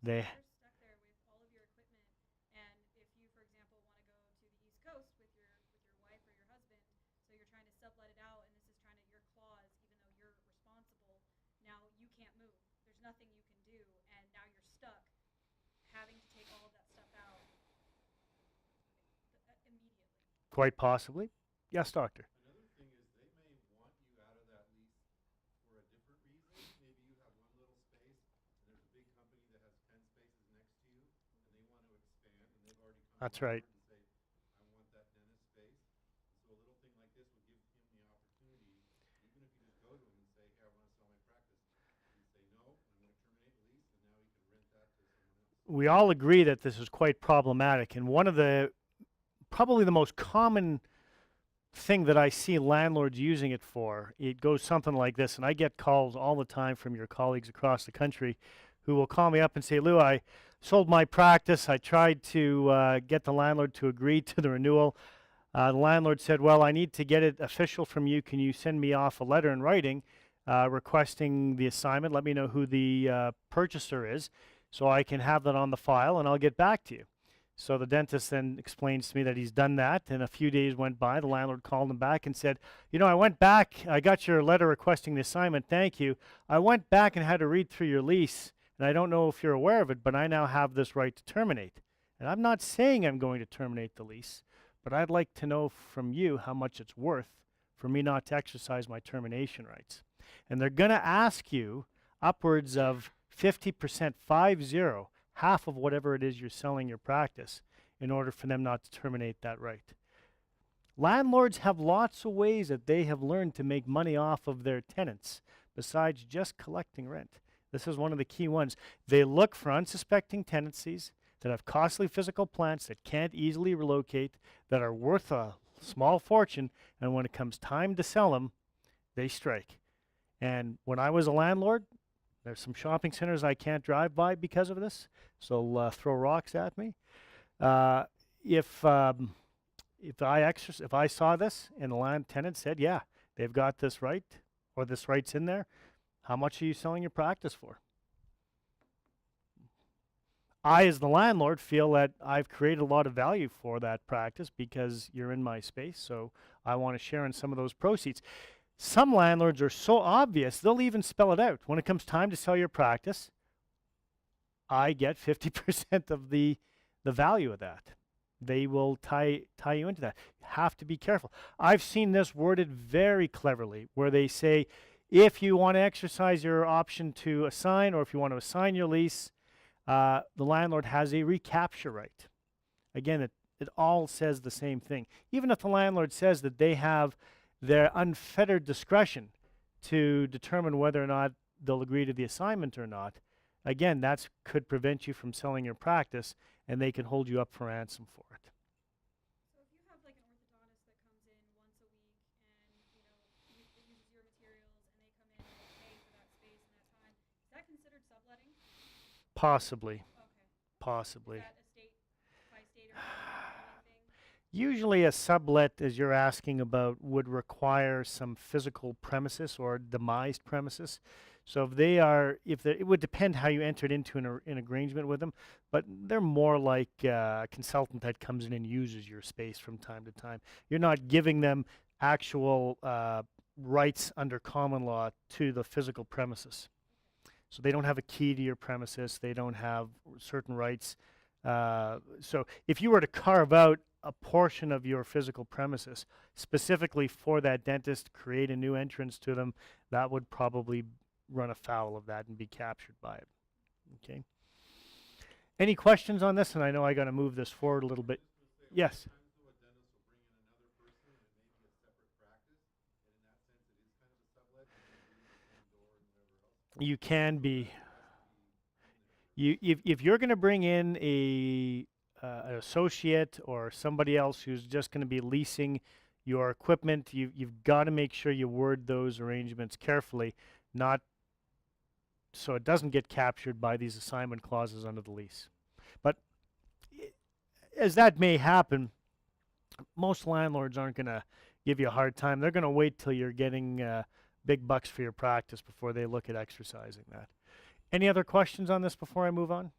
They You're stuck there with all of your equipment, and if you, for example, want to go to the East Coast with your wife or your husband, so you're trying to sublet it out, and this is trying to your clause, even though you're responsible. Now you can't move. There's nothing you can do, and now you're stuck having to take all of that stuff out immediately. quite possibly. Yes, doctor. Another thing is they may want you out of that lease for a different reason. Maybe you have one little space and there's a big company that has 10 spaces next to you and they want to expand and they've already come That's right. forward and say, I want that dentist space. And so a little thing like this would give him the opportunity, even if you just go to him and say, hey, I want to sell my practice. And say, no, I'm going to terminate the lease and now he can rent that to someone else. We all agree that this is quite problematic, and one of the probably the most common thing that I see landlords using it for, it goes something like this, and I get calls all the time from your colleagues across the country who will call me up and say, Lou, I sold my practice. I tried to get the landlord to agree to the renewal. The landlord said, well, I need to get it official from you. Can you send me off a letter in writing requesting the assignment? Let me know who the purchaser is so I can have that on the file and I'll get back to you. So the dentist then explains to me that he's done that, and a few days went by. The landlord called him back and said, you know, I went back, I got your letter requesting the assignment, thank you. I went back and had to read through your lease, and I don't know if you're aware of it, but I now have this right to terminate. And I'm not saying I'm going to terminate the lease, but I'd like to know from you how much it's worth for me not to exercise my termination rights. And they're going to ask you upwards of 50%, 50, half of whatever it is you're selling your practice in order for them not to terminate that right. Landlords have lots of ways that they have learned to make money off of their tenants besides just collecting rent. This is one of the key ones. They look for unsuspecting tenancies that have costly physical plants that can't easily relocate, that are worth a small fortune, and when it comes time to sell them, they strike. And when I was a landlord, there's some shopping centers I can't drive by because of this, so throw rocks at me. If I saw this and the land tenant said, yeah, they've got this right, or this right's in there, how much are you selling your practice for? I, as the landlord, feel that I've created a lot of value for that practice because you're in my space, so I want to share in some of those proceeds. Some landlords are so obvious, they'll even spell it out. When it comes time to sell your practice, I get 50% of the value of that. They will tie you into that. You have to be careful. I've seen this worded very cleverly where they say, if you want to exercise your option to assign, or if you want to assign your lease, the landlord has a recapture right. Again, it all says the same thing. Even if the landlord says that they have their unfettered discretion to determine whether or not they'll agree to the assignment or not, again, that could prevent you from selling your practice, and they can hold you up for ransom for it. So if you have like an orthodontist that comes in once a week and uses your materials and they come in and they pay for that space and that time, is that considered subletting? Possibly. Okay. Possibly. Is that a state by state or county thing? Usually a sublet, as you're asking about, would require some physical premises or demised premises. So it would depend how you entered into an arrangement with them, but they're more like a consultant that comes in and uses your space from time to time. You're not giving them actual rights under common law to the physical premises. So they don't have a key to your premises. They don't have certain rights. So if you were to carve out a portion of your physical premises specifically for that dentist, create a new entrance to them, that would probably run afoul of that and be captured by it. Okay. Any questions on this? And I know I got to move this forward a little bit. Yes. You can be. If you're going to bring in an associate or somebody else who's just going to be leasing your equipment, you've got to make sure you word those arrangements carefully, not so it doesn't get captured by these assignment clauses under the lease. But as that may happen, most landlords aren't going to give you a hard time. They're going to wait till you're getting big bucks for your practice before they look at exercising that. Any other questions on this before I move on?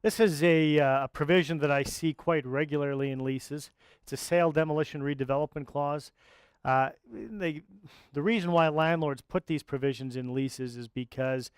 This is a provision that I see quite regularly in leases. It's a sale, demolition, redevelopment clause. The reason why landlords put these provisions in leases is because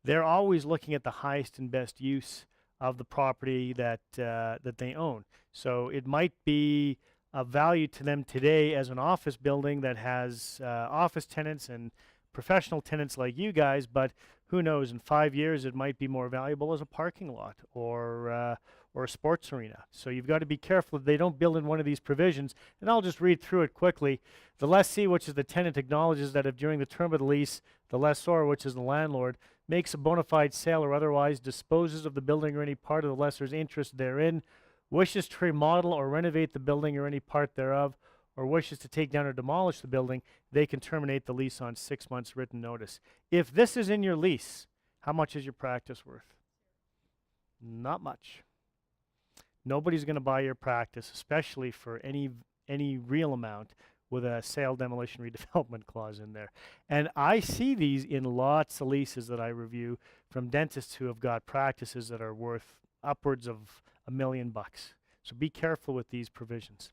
they're always looking at the highest and best use of the property that they own. So it might be of value to them today as an office building that has office tenants and professional tenants like you guys, but who knows, in 5 years it might be more valuable as a parking lot or a sports arena. So you've got to be careful that they don't build in one of these provisions. And I'll just read through it quickly. The lessee, which is the tenant, acknowledges that if during the term of the lease, the lessor, which is the landlord, makes a bona fide sale or otherwise disposes of the building or any part of the lessor's interest therein, wishes to remodel or renovate the building or any part thereof, or wishes to take down or demolish the building, they can terminate the lease on 6 months written notice. If this is in your lease, how much is your practice worth? Not much. Nobody's going to buy your practice, especially for any real amount, with a sale, demolition, redevelopment clause in there. And I see these in lots of leases that I review from dentists who have got practices that are worth upwards of $1 million. So be careful with these provisions.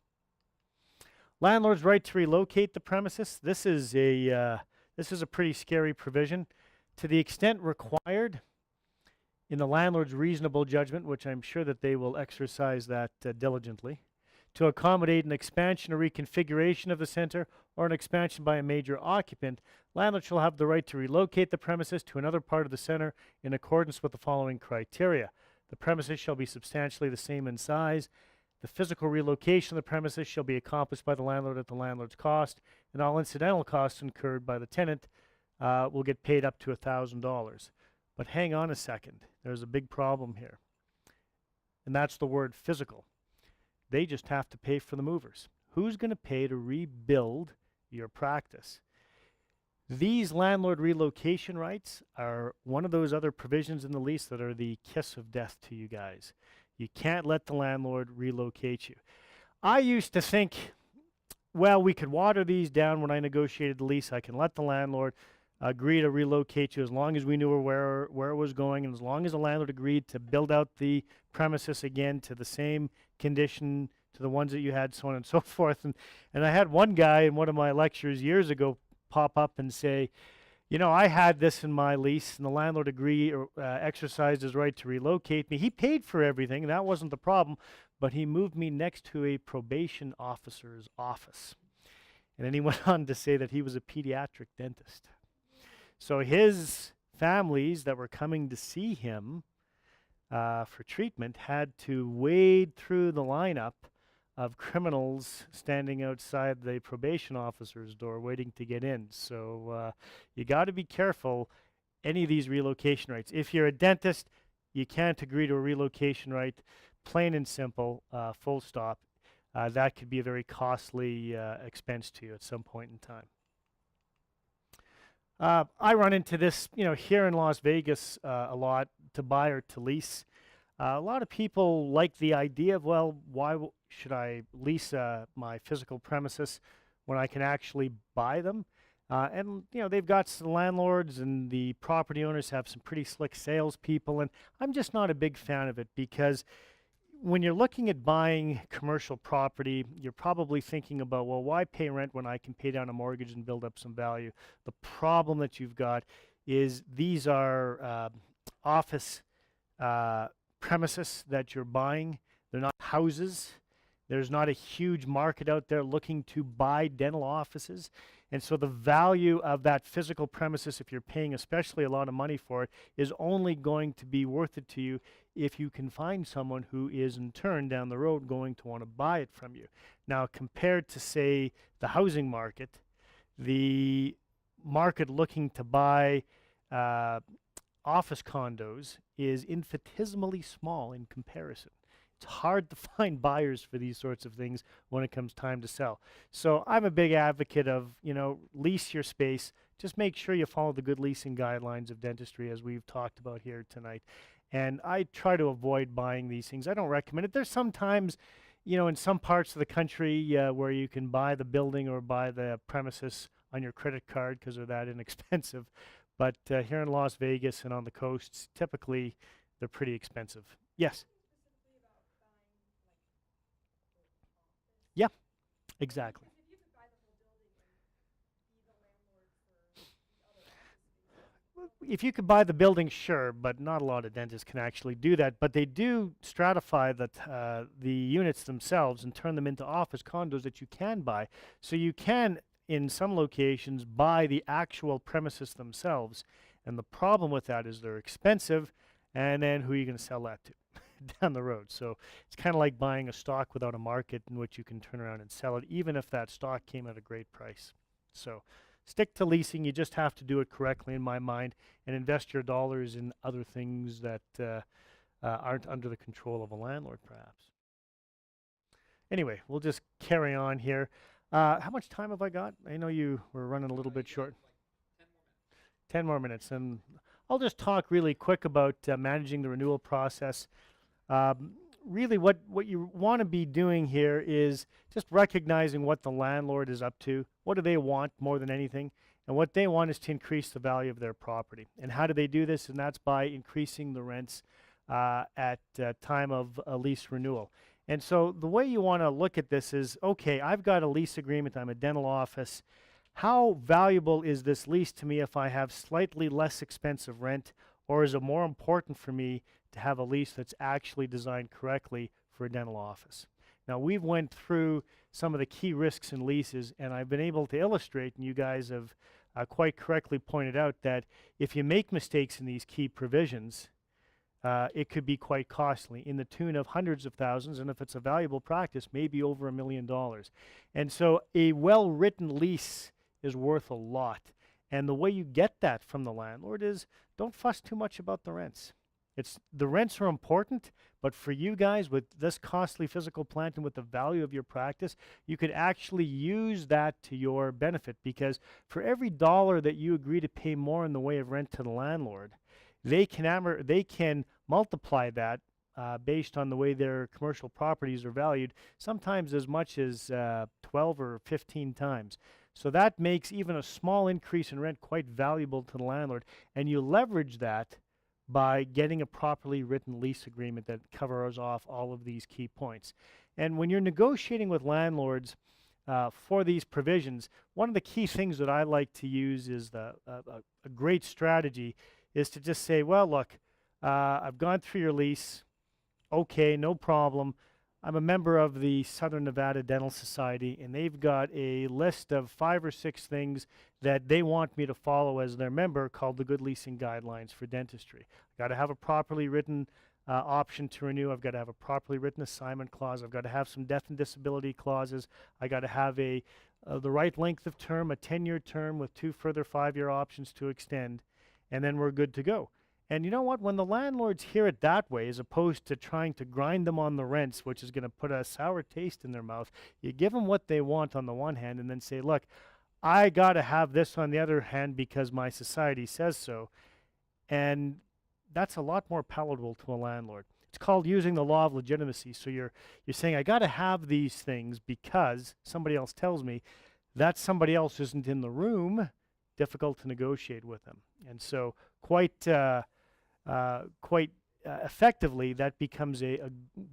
Landlord's right to relocate the premises. This is a pretty scary provision. To the extent required in the landlord's reasonable judgment, which I'm sure that they will exercise that diligently, to accommodate an expansion or reconfiguration of the center or an expansion by a major occupant, landlord shall have the right to relocate the premises to another part of the center in accordance with the following criteria. The premises shall be substantially the same in size. The physical relocation of the premises shall be accomplished by the landlord at the landlord's cost, and all incidental costs incurred by the tenant will get paid up to $1,000. But hang on a second. There's a big problem here. And that's the word physical. They just have to pay for the movers. Who's going to pay to rebuild your practice? These landlord relocation rights are one of those other provisions in the lease that are the kiss of death to you guys. You can't let the landlord relocate you. I used to think, well, we could water these down when I negotiated the lease. I can let the landlord agree to relocate you as long as we knew where it was going, and as long as the landlord agreed to build out the premises again to the same condition to the ones that you had, so on and so forth. And I had one guy in one of my lectures years ago pop up and say, you know, I had this in my lease, and the landlord agreed or exercised his right to relocate me. He paid for everything, and that wasn't the problem, but he moved me next to a probation officer's office. And then he went on to say that he was a pediatric dentist. So his families that were coming to see him for treatment had to wade through the lineup of criminals standing outside the probation officer's door waiting to get in. So you got to be careful any of these relocation rights. If you're a dentist, you can't agree to a relocation right, plain and simple, full stop. That could be a very costly expense to you at some point in time. I run into this, here in Las Vegas a lot, to buy or to lease. A lot of people like the idea of, well, why should I lease my physical premises when I can actually buy them? And they've got some landlords, and the property owners have some pretty slick salespeople, and I'm just not a big fan of it, because when you're looking at buying commercial property, you're probably thinking about, well, why pay rent when I can pay down a mortgage and build up some value? The problem that you've got is these are office premises that you're buying. They're not houses. There's not a huge market out there looking to buy dental offices. And so the value of that physical premises, if you're paying especially a lot of money for it, is only going to be worth it to you if you can find someone who is in turn down the road going to want to buy it from you. Now, compared to, say, the housing market, the market looking to buy office condos is infinitesimally small in comparison. It's hard to find buyers for these sorts of things when it comes time to sell. So I'm a big advocate of, lease your space. Just make sure you follow the good leasing guidelines of dentistry, as we've talked about here tonight. And I try to avoid buying these things. I don't recommend it. There's sometimes, in some parts of the country where you can buy the building or buy the premises on your credit card because they're that inexpensive. But here in Las Vegas and on the coasts, typically they're pretty expensive. Yes. Specifically about buying like Yeah, exactly. because if you could buy the whole building and be the landlord for the other office spaces. If you could buy the building, sure, but not a lot of dentists can actually do that. But they do stratify the units themselves and turn them into office condos that you can buy. So you can, in some locations, buy the actual premises themselves. And the problem with that is they're expensive, and then who are you going to sell that to down the road? So it's kind of like buying a stock without a market in which you can turn around and sell it, even if that stock came at a great price. So stick to leasing. You just have to do it correctly, in my mind, and invest your dollars in other things that aren't under the control of a landlord, perhaps. Anyway, we'll just carry on here. How much time have I got? I know you were running a little bit short. 10 more minutes. And I'll just talk really quick about managing the renewal process. Really, what you want to be doing here is just recognizing what the landlord is up to. What do they want more than anything? And what they want is to increase the value of their property. And how do they do this? And that's by increasing the rents at time of a lease renewal. And so the way you want to look at this is, okay, I've got a lease agreement. I'm a dental office. How valuable is this lease to me if I have slightly less expensive rent, or is it more important for me to have a lease that's actually designed correctly for a dental office? Now, we've went through some of the key risks in leases, and I've been able to illustrate, and you guys have quite correctly pointed out that if you make mistakes in these key provisions, it could be quite costly, in the tune of hundreds of thousands, and if it's a valuable practice, maybe over $1 million. And so a well-written lease is worth a lot. And the way you get that from the landlord is don't fuss too much about the rents. The rents are important, but for you guys with this costly physical plant and with the value of your practice, you could actually use that to your benefit, because for every dollar that you agree to pay more in the way of rent to the landlord, they can multiply that based on the way their commercial properties are valued, sometimes as much as 12 or 15 times. So that makes even a small increase in rent quite valuable to the landlord, and you leverage that by getting a properly written lease agreement that covers off all of these key points. And when you're negotiating with landlords for these provisions, one of the key things that I like to use is a great strategy is to just say, well, look, I've gone through your lease. Okay, no problem. I'm a member of the Southern Nevada Dental Society, and they've got a list of 5 or 6 things that they want me to follow as their member, called the Good Leasing Guidelines for Dentistry. I've got to have a properly written option to renew. I've got to have a properly written assignment clause. I've got to have some death and disability clauses. I got to have the right length of term, a 10-year term with 2 further 5-year options to extend, and then we're good to go. And you know what? When the landlords hear it that way, as opposed to trying to grind them on the rents, which is going to put a sour taste in their mouth, you give them what they want on the one hand and then say, look, I got to have this on the other hand because my society says so. And that's a lot more palatable to a landlord. It's called using the law of legitimacy. So you're saying, I got to have these things because somebody else tells me. That somebody else isn't in the room. Difficult to negotiate with them. And so quite effectively, that becomes a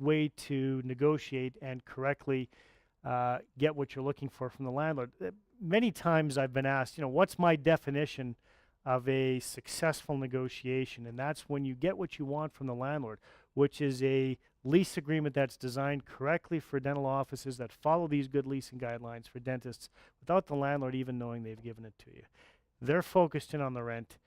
way to negotiate and correctly get what you're looking for from the landlord. Many times I've been asked, what's my definition of a successful negotiation? And that's when you get what you want from the landlord, which is a lease agreement that's designed correctly for dental offices that follow these good leasing guidelines for dentists without the landlord even knowing they've given it to you. They're focused in on the rent.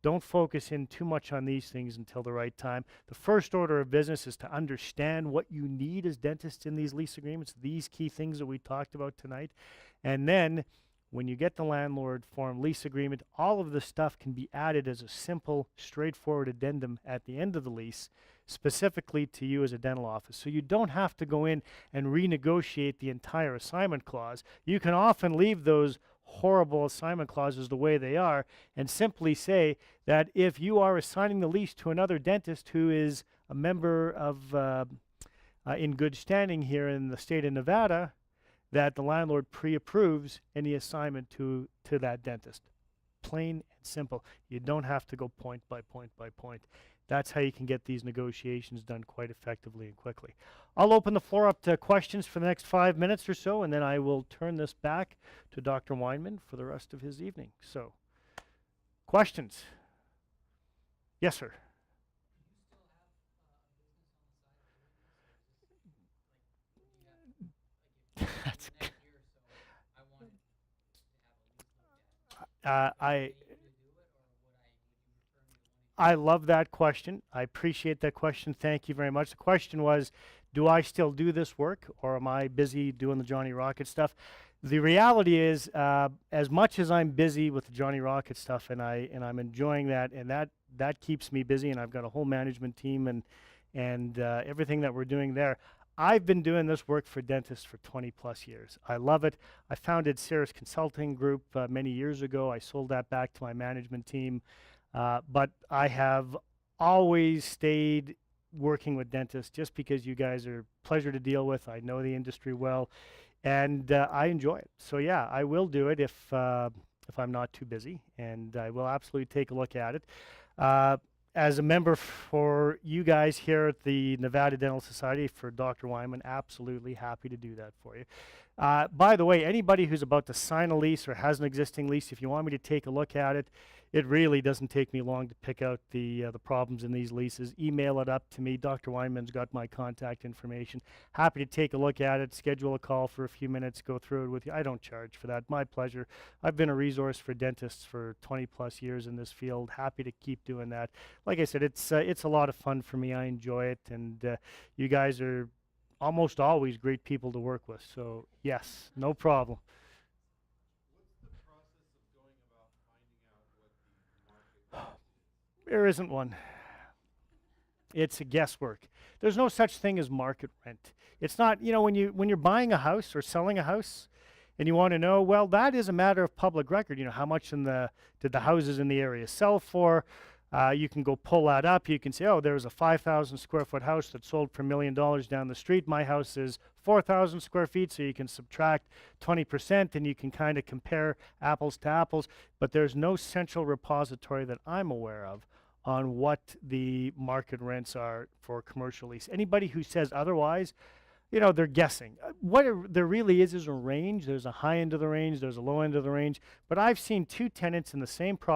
Don't focus in too much on these things until the right time. The first order of business is to understand what you need as dentists in these lease agreements, these key things that we talked about tonight. And then when you get the landlord form lease agreement, all of the stuff can be added as a simple, straightforward addendum at the end of the lease, specifically to you as a dental office. So you don't have to go in and renegotiate the entire assignment clause. You can often leave those horrible assignment clauses the way they are and simply say that if you are assigning the lease to another dentist who is a member of in good standing here in the state of Nevada, that the landlord pre-approves any assignment to that dentist. Plain and simple. You don't have to go point by point by point. That's how you can get these negotiations done quite effectively and quickly. I'll open the floor up to questions for the next 5 minutes or so, and then I will turn this back to Dr. Weinman for the rest of his evening. So, questions? Yes, sir. That's I love that question. I appreciate that question. Thank you very much. The question was, do I still do this work, or am I busy doing the Johnny Rocket stuff? The reality is, as much as I'm busy with the Johnny Rocket stuff, and I'm enjoying that, and that keeps me busy, and I've got a whole management team and everything that we're doing there. I've been doing this work for dentists for 20 plus years. I love it. I founded Cirrus Consulting Group many years ago. I sold that back to my management team. But I have always stayed working with dentists just because you guys are a pleasure to deal with. I know the industry well, and I enjoy it. So yeah, I will do it if I'm not too busy, and I will absolutely take a look at it. As a member for you guys here at the Nevada Dental Society for Dr. Weinman, absolutely happy to do that for you. By the way, anybody who's about to sign a lease or has an existing lease, if you want me to take a look at it, it really doesn't take me long to pick out the problems in these leases. Email it up to me. Dr. Weinman's got my contact information. Happy to take a look at it, schedule a call for a few minutes, go through it with you. I don't charge for that. My pleasure. I've been a resource for dentists for 20 plus years in this field. Happy to keep doing that. Like I said, it's a lot of fun for me. I enjoy it, and you guys are almost always great people to work with. So yes, no problem. What's the process of going about finding out what the market rate is? There isn't one. It's a guesswork. There's no such thing as market rent. It's not, when you're buying a house or selling a house and you want to know, well, that is a matter of public record. How much did the houses in the area sell for? You can go pull that up. You can say, oh, there's a 5,000 square foot house that sold for $1 million down the street. My house is 4,000 square feet, so you can subtract 20% and you can kind of compare apples to apples. But there's no central repository that I'm aware of on what the market rents are for commercial lease. Anybody who says otherwise, they're guessing. There really is a range. There's a high end of the range. There's a low end of the range. But I've seen two tenants in the same property